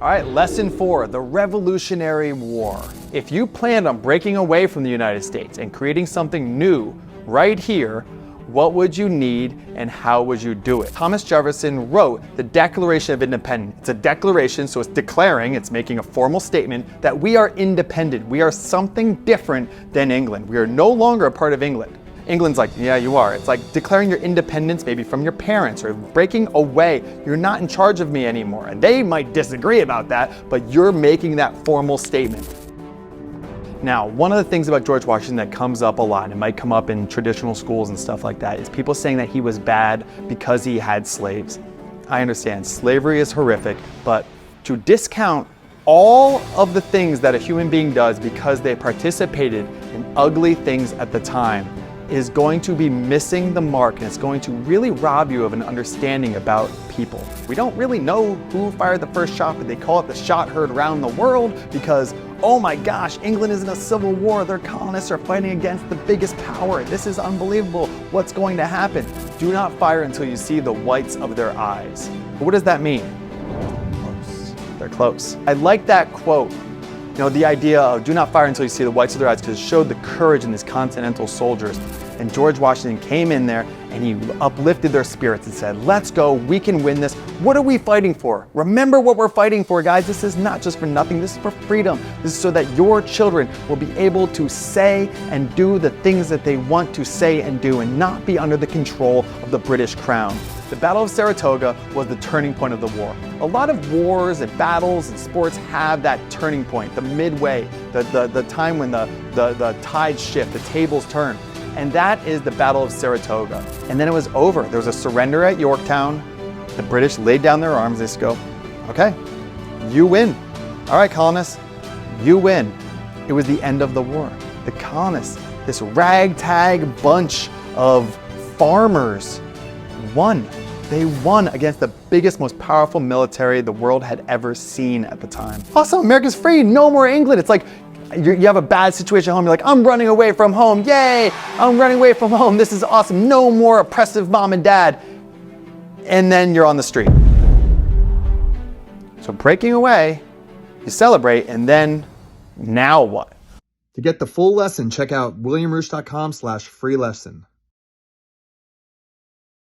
All right, lesson 4, the Revolutionary War. If you planned on breaking away from the United States and creating something new right here, what would you need and how would you do it? Thomas Jefferson wrote the Declaration of Independence. It's a declaration, so it's declaring, it's making a formal statement that we are independent. We are something different than England. We are no longer a part of England. England's like, yeah, you are. It's like declaring your independence maybe from your parents or breaking away. You're not in charge of me anymore. And they might disagree about that, but you're making that formal statement. Now, one of the things about George Washington that comes up a lot, and it might come up in traditional schools and stuff like that, is people saying that he was bad because he had slaves. I understand slavery is horrific, but to discount all of the things that a human being does because they participated in ugly things at the time is going to be missing the mark, and it's going to really rob you of an understanding about people. We don't really know who fired the first shot, but they call it the shot heard around the world because, oh my gosh, England is in a civil war. Their colonists are fighting against the biggest power. This is unbelievable. What's going to happen? Do not fire until you see the whites of their eyes. But what does that mean? Close. They're close. I like that quote. You know, the idea of do not fire until you see the whites of their eyes, because it showed the courage in these continental soldiers. And George Washington came in there and he uplifted their spirits and said, let's go, we can win this. What are we fighting for? Remember what we're fighting for, guys. This is not just for nothing, this is for freedom. This is so that your children will be able to say and do the things that they want to say and do and not be under the control of the British Crown. The Battle of Saratoga was the turning point of the war. A lot of wars and battles and sports have that turning point, the midway, the time when the tides shift, the tables turn. And that is the Battle of Saratoga. And then it was over. There was a surrender at Yorktown. The British laid down their arms. They just go, okay, you win. All right, colonists, you win. It was the end of the war. The colonists, this ragtag bunch of farmers, won. They won against the biggest, most powerful military the world had ever seen at the time. Awesome, America's free, no more England. It's like you have a bad situation at home, you're like, I'm running away from home, yay, I'm running away from home, this is awesome, no more oppressive mom and dad. And then you're on the street. So breaking away, you celebrate, and then now what? To get the full lesson, check out williamreusch.com/free lesson.